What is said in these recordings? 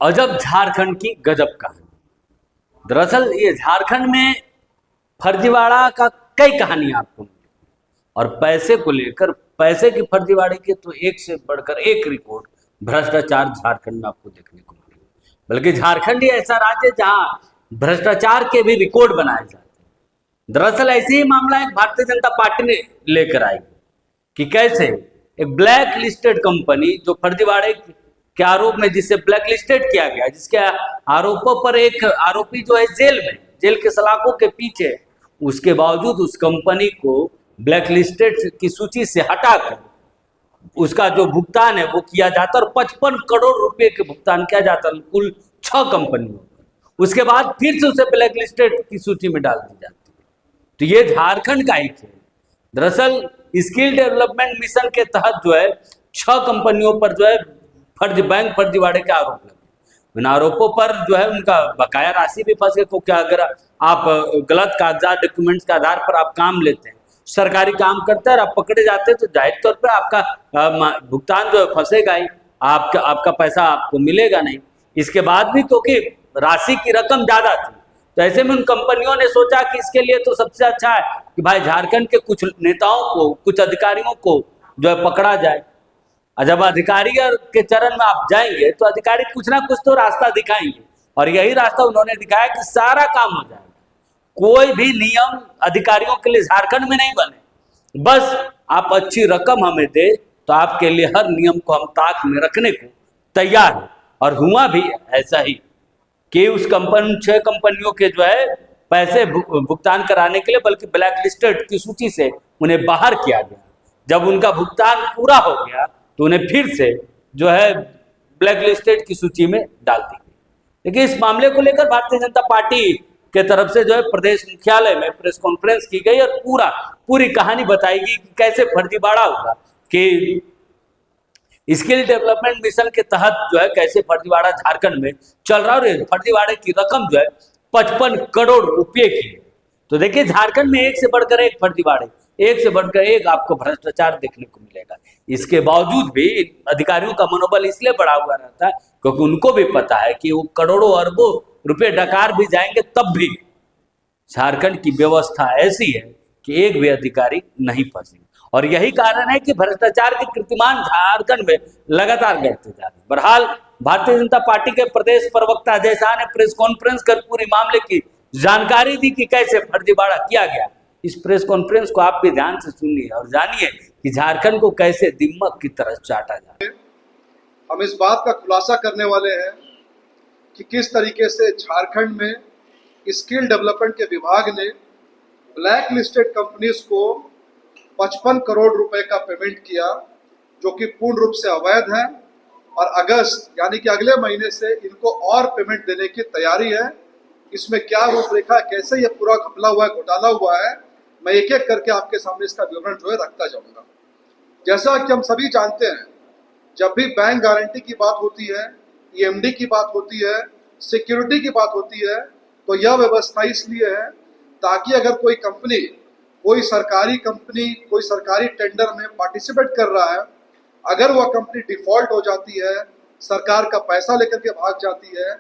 अजब झारखंड की गजब कहानी। दरअसल ये झारखंड में फर्जीवाड़ा का कई कहानियां आपको मिली और पैसे को लेकर, पैसे की फर्जीवाड़े के तो एक से बढ़कर एक रिकॉर्ड भ्रष्टाचार झारखंड में आपको देखने को मिले। बल्कि झारखंड ही ऐसा राज्य है जहां भ्रष्टाचार के भी रिकॉर्ड बनाए जाते हैं। दरअसल ऐसे ही मामला एक भारतीय जनता पार्टी ने लेकर आई कि कैसे एक ब्लैक लिस्टेड कंपनी जो फर्जीवाड़े के आरोप में जिसे ब्लैक लिस्टेड किया गया, जिसके आरोपों पर एक आरोपी जो है जेल के सलाखों के पीछे, उसके बावजूद उस कंपनी को ब्लैक लिस्टेड की सूची से हटाकर उसका जो भुगतान है वो किया जाता और 55 करोड़ रुपए के भुगतान किया जाता कुल 6 कंपनियों पर। उसके बाद फिर से उसे ब्लैक लिस्टेड की सूची में डाल दी जाती है। तो ये झारखंड का ही खेल। दरअसल स्किल डेवलपमेंट मिशन के तहत जो है 6 कंपनियों पर जो है बैंक फर्जीवाड़े के आरोप लगे। इन आरोपों पर जो है उनका बकाया राशि भी फंस गई, क्योंकि अगर आप गलत कागजात डॉक्यूमेंट्स के आधार पर आप काम लेते हैं, सरकारी काम करते हैं और आप पकड़े जाते हैं, तो जाहिर तौर पर आपका भुगतान जो है फंसेगा ही, आपका पैसा आपको मिलेगा नहीं। इसके बाद भी क्योंकि राशि की रकम ज्यादा थी, तो ऐसे में उन कंपनियों ने सोचा कि इसके लिए तो सबसे अच्छा है कि भाई झारखंड के कुछ नेताओं को, कुछ अधिकारियों को जो है पकड़ा जाए। और जब अधिकारी के चरण में आप जाएंगे तो अधिकारी कुछ ना कुछ तो रास्ता दिखाएंगे, और यही रास्ता उन्होंने दिखाया कि सारा काम हो जाएगा। कोई भी नियम अधिकारियों के लिए झारखंड में नहीं बने, बस आप अच्छी रकम हमें दे तो आपके लिए हर नियम को हम ताक में रखने को तैयार हैं। और हुआ भी ऐसा ही कि उस 6 कंपनियों के जो है पैसे भुगतान कराने के लिए, बल्कि ब्लैक लिस्टेड की सूची से उन्हें बाहर किया गया। जब उनका भुगतान पूरा हो गया तो उन्हें फिर से जो है ब्लैक लिस्टेड की सूची में डाल दी गई। लेकिन इस मामले को लेकर भारतीय जनता पार्टी के तरफ से जो है प्रदेश मुख्यालय में प्रेस कॉन्फ्रेंस की गई और पूरी कहानी बताई गई कि कैसे फर्जीवाड़ा हुआ, कि स्किल डेवलपमेंट मिशन के तहत जो है कैसे फर्जीवाड़ा झारखंड में चल रहा है। और फर्जीवाड़े की रकम जो है 55 करोड़ रुपए की है। तो देखिए झारखंड में एक से बढ़कर एक फर्जीवाड़े, एक से बढ़कर एक आपको भ्रष्टाचार देखने को मिलेगा। इसके बावजूद भी अधिकारियों का मनोबल इसलिए बढ़ा हुआ रहता है क्योंकि उनको भी पता है कि वो करोड़ों अरबों रुपए डकार भी जाएंगे, तब भी झारखंड की व्यवस्था ऐसी है कि एक भी अधिकारी नहीं फंसेगा। और यही कारण है कि भ्रष्टाचार के कीर्तिमान झारखंड में लगातार बढ़ते जा रहे हैं। बहरहाल भारतीय जनता पार्टी के प्रदेश प्रवक्ता अजय शाह ने प्रेस कॉन्फ्रेंस कर पूरी मामले की जानकारी दी कि कैसे फर्जीवाड़ा किया गया। इस प्रेस कॉन्फ्रेंस को आप भी ध्यान से सुनिए और जानिए कि झारखंड को कैसे दिमक की तरह चाटा जाए। हम इस बात का खुलासा करने वाले हैं कि किस तरीके से झारखंड में स्किल डेवलपमेंट के विभाग ने ब्लैक लिस्टेड कंपनीज को 55 करोड़ रुपए का पेमेंट किया, जो कि पूर्ण रूप से अवैध है। और अगस्त यानी कि अगले महीने से इनको और पेमेंट देने की तैयारी है। इसमें क्या रूपरेखा, कैसे ये पूरा घपला हुआ है, घोटाला हुआ है, मैं एक एक करके आपके सामने इसका विवरण जो है रखता जाऊंगा। जैसा कि हम सभी जानते हैं, जब भी बैंक गारंटी की बात होती है, ईएमडी की बात होती है, सिक्योरिटी की बात होती है, तो यह व्यवस्था इसलिए है ताकि अगर कोई कंपनी, कोई सरकारी कंपनी कोई सरकारी टेंडर में पार्टिसिपेट कर रहा है, अगर वह कंपनी डिफॉल्ट हो जाती है, सरकार का पैसा लेकर के भाग जाती है,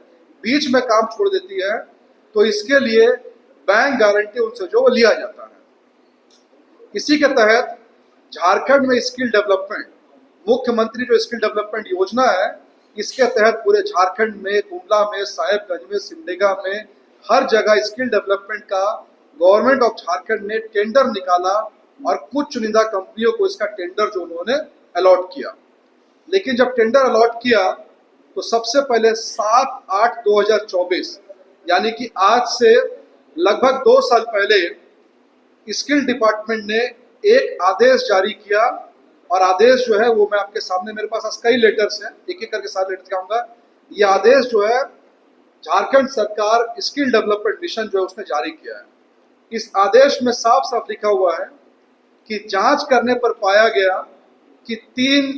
बीच में काम छोड़ देती है, तो इसके लिए बैंक गारंटी उनसे जो लिया जाता है। इसी के तहत झारखंड में स्किल डेवलपमेंट, मुख्यमंत्री जो स्किल डेवलपमेंट योजना है, इसके तहत पूरे झारखंड में, गुमला में, साहेबगंज में, सिमडेगा में, हर जगह स्किल डेवलपमेंट का गवर्नमेंट ऑफ झारखंड ने टेंडर निकाला और कुछ चुनिंदा कंपनियों को इसका टेंडर जो उन्होंने अलॉट किया। लेकिन जब टेंडर अलॉट किया तो सबसे पहले 7/8/2024 यानी कि आज से लगभग 2 साल पहले स्किल डिपार्टमेंट ने एक आदेश जारी किया। और आदेश जो है वो मैं आपके सामने, मेरे पास कई लेटर्स हैं, एक एक करके सारे लेटर्स दिखाऊंगा। ये आदेश जो है झारखंड सरकार स्किल डेवलपमेंट मिशन जो है उसने जारी किया है। इस आदेश में साफ साफ लिखा हुआ है कि जांच करने पर पाया गया कि 3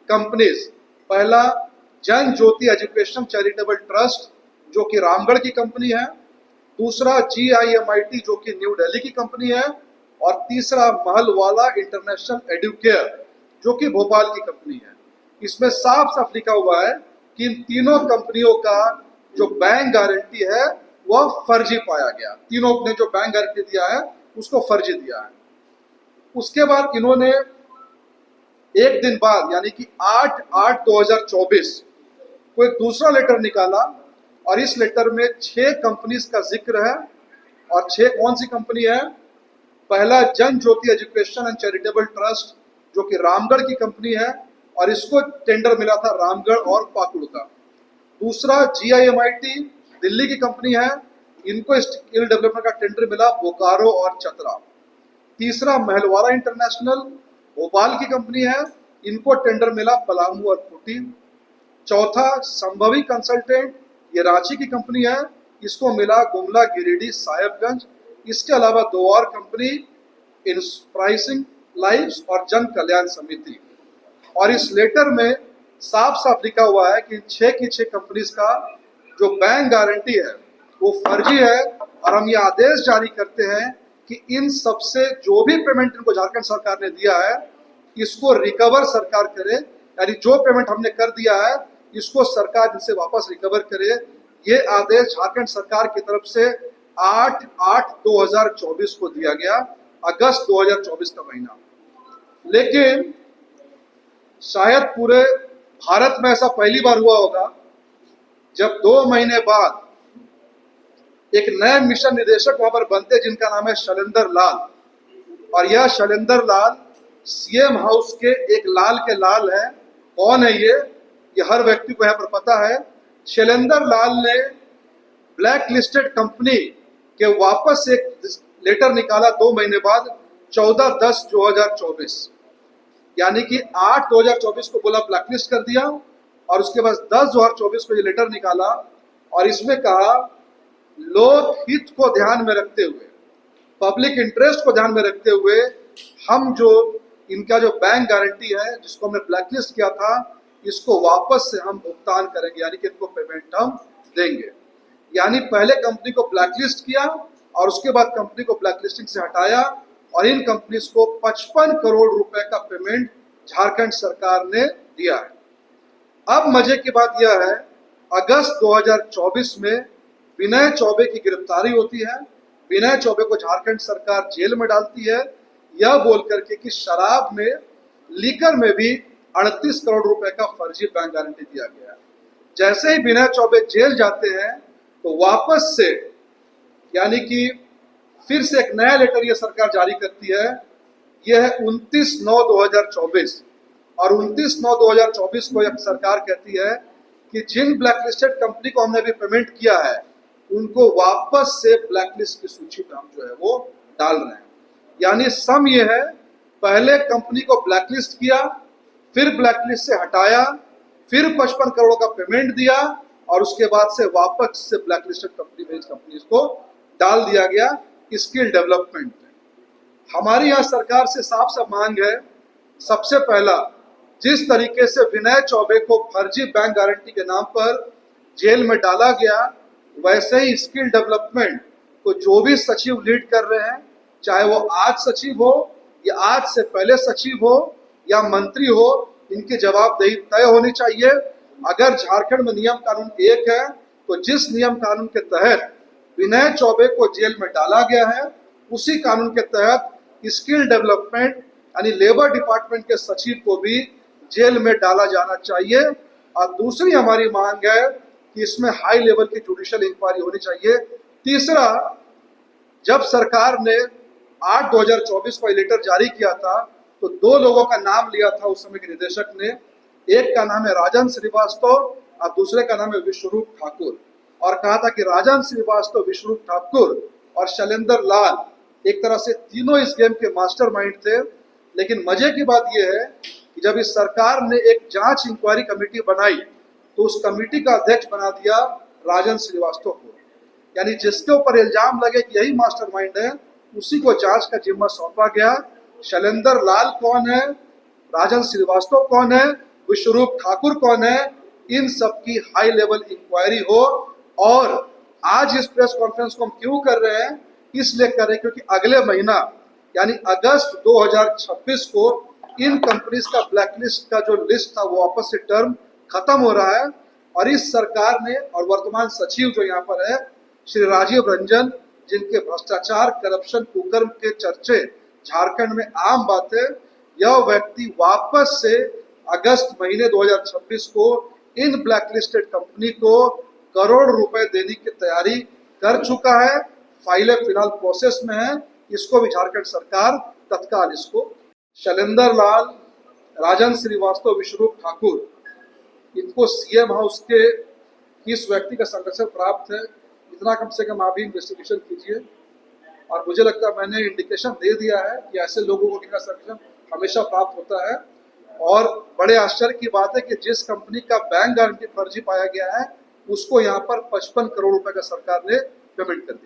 कंपनीज, पहला जन ज्योति एजुकेशन चैरिटेबल ट्रस्ट जो कि रामगढ़ की कंपनी है, दूसरा GIMIT जो कि न्यू दिल्ली की कंपनी है, और तीसरा महलवाला इंटरनेशनल एडुकेयर जो कि भोपाल की कंपनी है। इसमें साफ साफ लिखा हुआ है कि इन तीनों कंपनियों का जो बैंक गारंटी है वह फर्जी पाया गया। तीनों ने जो बैंक गारंटी दिया है उसको फर्जी दिया है। उसके बाद इन्होंने एक दिन बाद यानी कि 8/8/2024 को एक दूसरा लेटर निकाला और इस लेटर में 6 कंपनीज का जिक्र है। और 6 कौन सी कंपनी है? पहला जन ज्योति एजुकेशन एंड चैरिटेबल ट्रस्ट जो कि रामगढ़ की कंपनी है और इसको टेंडर मिला था रामगढ़ और पाकुड़ का। दूसरा GIMIT दिल्ली की कंपनी है, इनको स्किल डेवलपमेंट का टेंडर मिला बोकारो और चतरा। तीसरा महलवारा इंटरनेशनल भोपाल की कंपनी है, इनको टेंडर मिला पलामू और खूंटी। चौथा संभवी कंसल्टेंट, ये रांची की कंपनी है, इसको मिला गुमला, गिरिडीह, साहेबगंज। इसके अलावा 2 और कंपनी इंस्प्राइसिंग लाइव्स और जन कल्याण समिति। और इस लेटर में साफ साफ लिखा हुआ है कि इन 6 की 6 कंपनीज का जो बैंक गारंटी है वो फर्जी है। और हम ये आदेश जारी करते हैं कि इन सबसे जो भी पेमेंट इनको झारखंड सरकार ने दिया है इसको रिकवर सरकार करे, यानी जो पेमेंट हमने कर दिया है इसको सरकार इनसे वापस रिकवर करे। ये आदेश झारखंड सरकार की तरफ से 8/8/2024 को दिया गया, अगस्त 2024 का महीना। लेकिन शायद पूरे भारत में ऐसा पहली बार हुआ होगा जब 2 महीने बाद एक नए मिशन निदेशक वहां पर बनते जिनका नाम है शैलेंद्र लाल। और यह शैलेंद्र लाल CM हाउस के एक लाल के लाल है। कौन है ये हर व्यक्ति को यहाँ पर पता है। शैलेंद्र लाल ने ब्लैक लिस्टेड कंपनी के वापस एक लेटर निकाला 2 महीने बाद 14/10/2024, यानी कि 8/2024 को बोला ब्लैकलिस्ट कर दिया और उसके बाद 10/2024 को ये लेटर निकाला और इसमें कहा लोक हित को ध्यान में रखते हुए, पब्लिक इंटरेस्ट को ध्यान में रखते हुए हम जो इनका जो बैंक गारंटी है जिसको हमने ब्लैकलिस्ट किया था इसको वापस से हम भुगतान करेंगे, यानी कि इनको पेमेंट हम देंगे। यानी पहले कंपनी को ब्लैकलिस्ट किया और उसके बाद कंपनी को ब्लैकलिस्टिंग से हटाया और इन कंपनीज को 55 करोड़ रुपए का पेमेंट झारखंड सरकार ने दिया है। अब मजे की बात यह है, अगस्त 2024 में विनय चौबे की गिरफ्तारी होती है। विनय चौबे को झारखंड सरकार जेल में डालती है, यह बोल करके कि शराब में, लीकर में भी 38 करोड़ रुपए का फर्जी बैंक गारंटी दिया गया है। जैसे ही विनय चौबे जेल जाते हैं तो वापस से यानी कि फिर से एक नया लेटर ये सरकार जारी करती है। यह है 29/9/2024 और 29/9/2024 को यह सरकार कहती है कि जिन ब्लैकलिस्टेड कंपनी को हमने अभी पेमेंट किया है उनको वापस से ब्लैकलिस्ट की सूची में हम जो है वो डाल रहे हैं। यानी सम ये है, पहले कंपनी को ब्लैकलिस्ट किया, फिर ब्लैकलिस्ट से हटाया, फिर 55 करोड़ का पेमेंट दिया और उसके बाद से वापस से ब्लैकलिस्टेड कंपनीज को डाल दिया गया स्किल डेवलपमेंट में। हमारी यहाँ सरकार से साफ साफ मांग है, सबसे पहला जिस तरीके से विनय चौबे को फर्जी बैंक गारंटी के नाम पर जेल में डाला गया, वैसे ही स्किल डेवलपमेंट को जो भी सचिव लीड कर रहे हैं, चाहे वो आज सचिव हो या आज से पहले सचिव हो या मंत्री हो, इनकी जवाबदेही तय होनी चाहिए। अगर झारखंड में नियम कानून एक है तो जिस नियम कानून के तहत विनय चौबे को जेल में डाला गया है उसी कानून के तहत स्किल डेवलपमेंट यानी लेबर डिपार्टमेंट के सचिव को भी जेल में डाला जाना चाहिए। और दूसरी हमारी मांग है कि इसमें हाई लेवल की जुडिशियल इंक्वायरी होनी चाहिए। तीसरा, जब सरकार ने 8/2024 को लेटर जारी किया था तो 2 लोगों का नाम लिया था उस समय के निदेशक ने। एक का नाम है राजन श्रीवास्तव और दूसरे का नाम है विश्वरूप ठाकुर। और कहा था कि राजन श्रीवास्तव, विश्वरूप ठाकुर और शैलेंद्र लाल एक तरह से तीनों इस गेम के मास्टरमाइंड थे। लेकिन मजे की बात यह है कि जब इस सरकार ने एक जांच इंक्वायरी कमेटी बनाई तो उस कमेटी का अध्यक्ष बना दिया राजन श्रीवास्तव को, यानी जिसके ऊपर इल्जाम लगे कि यही मास्टरमाइंड है उसी को जांच का जिम्मा सौंपा गया। शैलेंद्र लाल कौन है, राजन श्रीवास्तव कौन है, विश्वरूप ठाकुर कौन है, इन सब की हाई लेवल इंक्वायरी हो। और आज इस प्रेस कॉन्फ्रेंस को हम क्यों कर रहे हैं, इसलिए कर रहे हैं क्योंकि अगले महीना यानी अगस्त 2026 को इन कंपनीज का ब्लैकलिस्ट का जो लिस्ट था वो वापस से टर्म खत्म हो रहा है और इस सरकार ने और वर्तमान सचिव जो यहाँ पर है श्री राजीव रंजन, जिनके भ्रष्टाचार, करप्शन, कुकर्म के चर्चे झारखंड में आम बात है, यह व्यक्ति वापस से अगस्त महीने 2026 को इन ब्लैकलिस्टेड कंपनी को करोड़ रुपए देने की तैयारी कर चुका है। फाइलें फिलहाल प्रोसेस में है, इसको भी झारखंड सरकार तत्काल इसको शैलेंद्र लाल, राजन श्रीवास्तव, विश्वरूप ठाकुर, इनको सीएम हाउस के किस व्यक्ति का संरक्षण प्राप्त है, इतना कम से कम आप भी इन्वेस्टिगेशन कीजिए। और मुझे लगता है मैंने इंडिकेशन दे दिया है कि ऐसे लोगों को इनका संरक्षण हमेशा प्राप्त होता है। और बड़े आश्चर्य की बात है कि जिस कंपनी का बैंक गारंटी फर्जी पाया गया है, उसको यहाँ पर 55 करोड़ रुपए का सरकार ने पेमेंट कर दी।